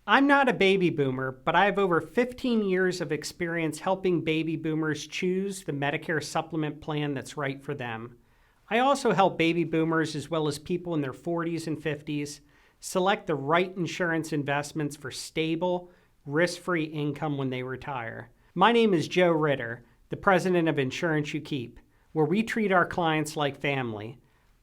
I'm not a baby boomer, but I have over 15 years of experience helping baby boomers choose the Medicare supplement plan that's right for them. I also help baby boomers, as well as people in their 40s and 50s, select the right insurance investments for stable, risk-free income when they retire. My name is Joe Ritter, the president of Insurance You Keep, where we treat our clients like family.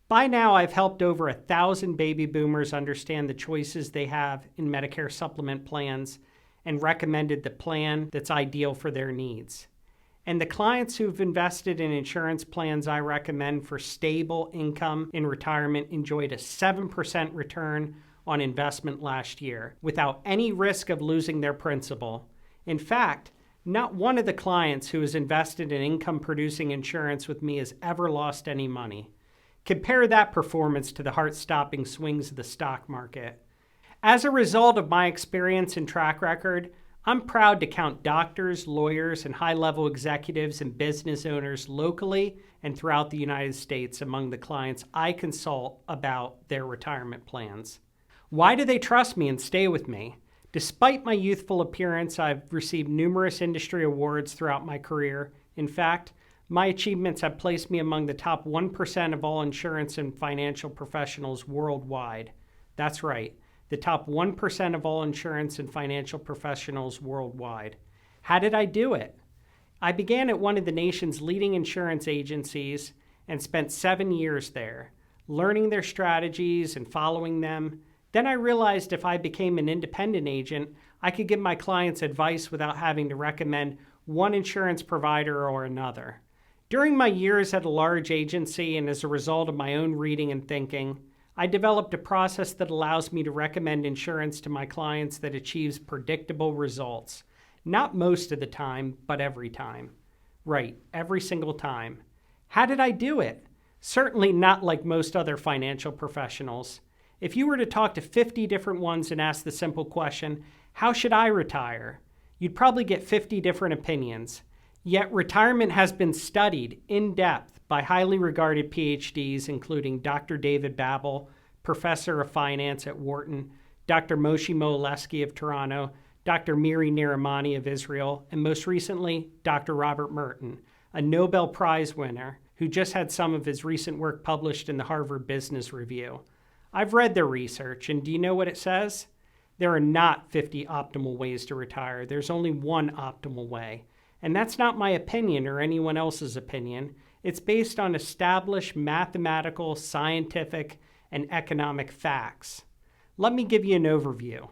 By now, I've helped over 1,000 baby boomers understand the choices they have in Medicare supplement plans and recommended the plan that's ideal for their needs. And the clients who've invested in insurance plans I recommend for stable income in retirement enjoyed a 7% return on investment last year without any risk of losing their principal. In fact, not one of the clients who has invested in income-producing insurance with me has ever lost any money. Compare that performance to the heart-stopping swings of the stock market. As a result of my experience and track record, I'm proud to count doctors, lawyers, and high-level executives and business owners locally and throughout the United States among the clients I consult about their retirement plans. Why do they trust me and stay with me? Despite my youthful appearance, I've received numerous industry awards throughout my career. In fact, my achievements have placed me among the top 1% of all insurance and financial professionals worldwide. That's right, the top 1% of all insurance and financial professionals worldwide. How did I do it? I began at one of the nation's leading insurance agencies and spent 7 years there, learning their strategies and following them. Then I realized if I became an independent agent, I could give my clients advice without having to recommend one insurance provider or another. During my years at a large agency and as a result of my own reading and thinking, I developed a process that allows me to recommend insurance to my clients that achieves predictable results. Not most of the time, but every time. Right, every single time. How did I do it? Certainly not like most other financial professionals. If you were to talk to 50 different ones and ask the simple question, how should I retire? You'd probably get 50 different opinions. Yet retirement has been studied in depth by highly regarded PhDs, including Dr. David Babel, professor of finance at Wharton, Dr. Moshe Mohileski of Toronto, Dr. Miri Narimani of Israel, and most recently, Dr. Robert Merton, a Nobel Prize winner who just had some of his recent work published in the Harvard Business Review. I've read their research, and do you know what it says? There are not 50 optimal ways to retire. There's only one optimal way. And that's not my opinion or anyone else's opinion. It's based on established mathematical, scientific, and economic facts. Let me give you an overview.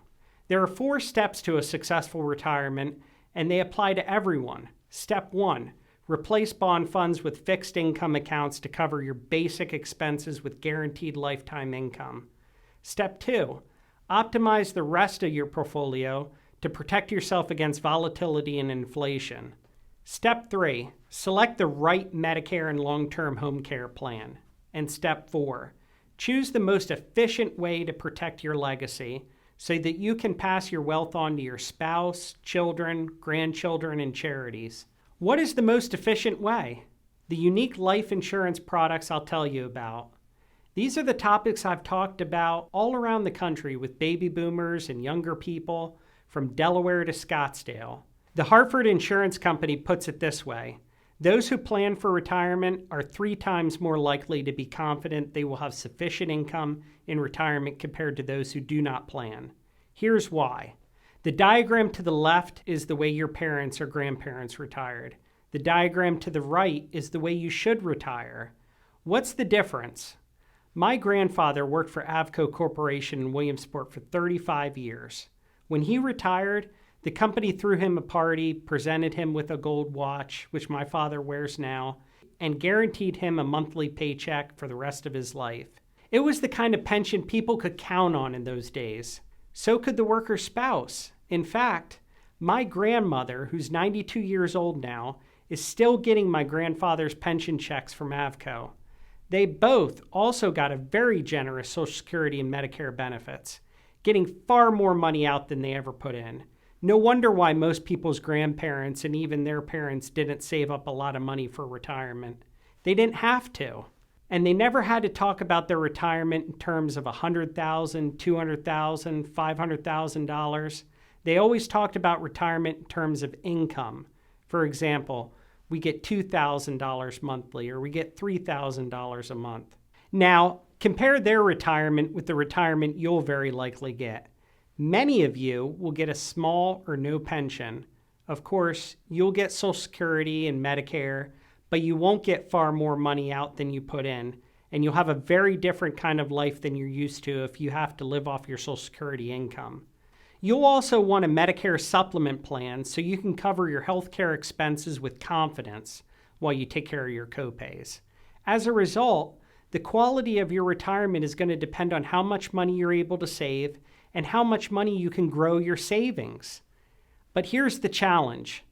There are 4 steps to a successful retirement, and they apply to everyone. Step 1, replace bond funds with fixed income accounts to cover your basic expenses with guaranteed lifetime income. Step 2, optimize the rest of your portfolio to protect yourself against volatility and inflation. Step 3, select the right Medicare and long-term home care plan. And Step 4, choose the most efficient way to protect your legacy so that you can pass your wealth on to your spouse, children, grandchildren, and charities. What is the most efficient way? The unique life insurance products I'll tell you about. These are the topics I've talked about all around the country with baby boomers and younger people, from Delaware to Scottsdale. The Hartford Insurance Company puts it this way: those who plan for retirement are 3 times more likely to be confident they will have sufficient income in retirement compared to those who do not plan. Here's why. The diagram to the left is the way your parents or grandparents retired. The diagram to the right is the way you should retire. What's the difference? My grandfather worked for Avco Corporation in Williamsport for 35 years. When he retired, the company threw him a party, presented him with a gold watch, which my father wears now, and guaranteed him a monthly paycheck for the rest of his life. It was the kind of pension people could count on in those days. So could the worker's spouse. In fact, my grandmother, who's 92 years old now, is still getting my grandfather's pension checks from Avco. They both also got a very generous Social Security and Medicare benefits, getting far more money out than they ever put in. No wonder why most people's grandparents and even their parents didn't save up a lot of money for retirement. They didn't have to. And they never had to talk about their retirement in terms of $100,000, $200,000, $500,000. They always talked about retirement in terms of income. For example, we get $2,000 monthly or we get $3,000 a month. Now, compare their retirement with the retirement you'll very likely get. Many of you will get a small or no pension. Of course, you'll get Social Security and Medicare, but you won't get far more money out than you put in, and you'll have a very different kind of life than you're used to if you have to live off your Social Security income. You'll also want a Medicare supplement plan so you can cover your health care expenses with confidence while you take care of your copays. As a result, the quality of your retirement is going to depend on how much money you're able to save and how much money you can grow your savings. But here's the challenge.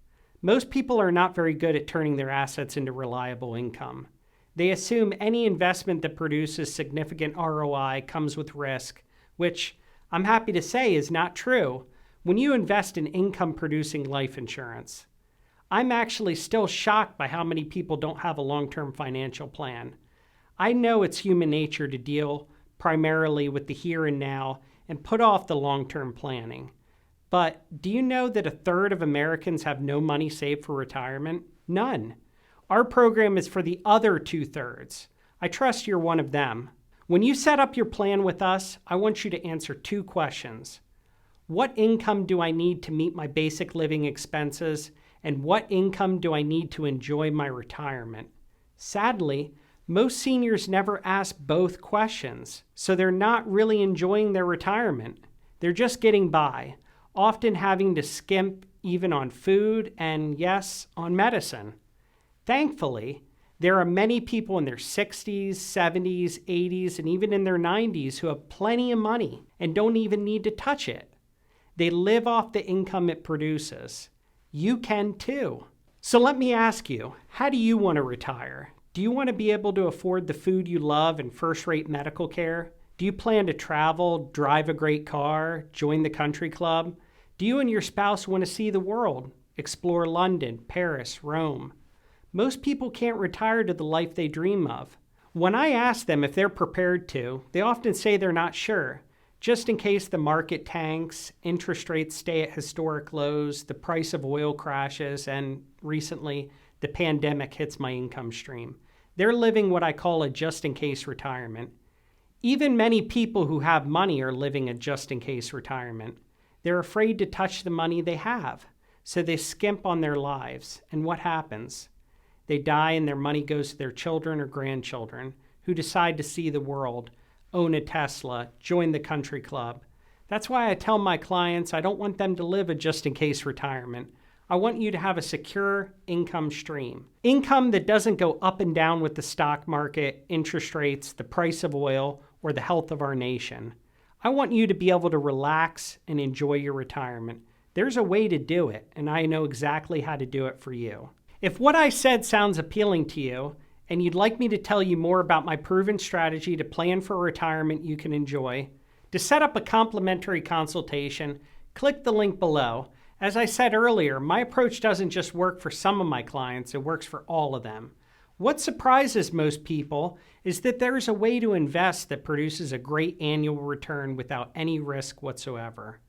Most people are not very good at turning their assets into reliable income. They assume any investment that produces significant ROI comes with risk, which I'm happy to say is not true when you invest in income-producing life insurance. I'm actually still shocked by how many people don't have a long-term financial plan. I know it's human nature to deal primarily with the here and now and put off the long-term planning. But do you know that 1/3 of Americans have no money saved for retirement? None. Our program is for the other 2/3. I trust you're one of them. When you set up your plan with us, I want you to answer 2 questions. What income do I need to meet my basic living expenses? And what income do I need to enjoy my retirement? Sadly, most seniors never ask both questions, so they're not really enjoying their retirement. They're just getting by, often having to skimp even on food and, yes, on medicine. Thankfully, there are many people in their 60s, 70s, 80s, and even in their 90s who have plenty of money and don't even need to touch it. They live off the income it produces. You can too. So let me ask you, how do you want to retire? Do you want to be able to afford the food you love and first-rate medical care? Do you plan to travel, drive a great car, join the country club? Do you and your spouse want to see the world, explore London, Paris, Rome? Most people can't retire to the life they dream of. When I ask them if they're prepared to, they often say they're not sure, just in case the market tanks, interest rates stay at historic lows, the price of oil crashes, and recently, the pandemic hits my income stream. They're living what I call a just-in-case retirement. Even many people who have money are living a just-in-case retirement. They're afraid to touch the money they have, so they skimp on their lives. And what happens? They die and their money goes to their children or grandchildren who decide to see the world, own a Tesla, join the country club. That's why I tell my clients I don't want them to live a just-in-case retirement. I want you to have a secure income stream. Income that doesn't go up and down with the stock market, interest rates, the price of oil, or the health of our nation. I want you to be able to relax and enjoy your retirement. There's a way to do it, and I know exactly how to do it for you. If what I said sounds appealing to you, and you'd like me to tell you more about my proven strategy to plan for retirement you can enjoy, to set up a complimentary consultation, click the link below. As I said earlier, my approach doesn't just work for some of my clients, it works for all of them. What surprises most people is that there's a way to invest that produces a great annual return without any risk whatsoever.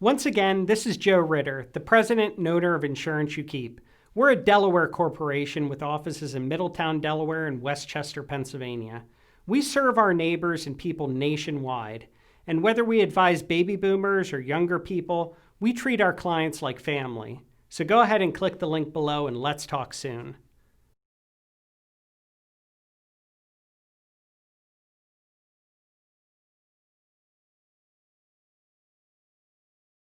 Once again, this is Joe Ritter, the president and owner of Insurance You Keep. We're a Delaware corporation with offices in Middletown, Delaware, and Westchester, Pennsylvania. We serve our neighbors and people nationwide. And whether we advise baby boomers or younger people, we treat our clients like family. So go ahead and click the link below and let's talk soon.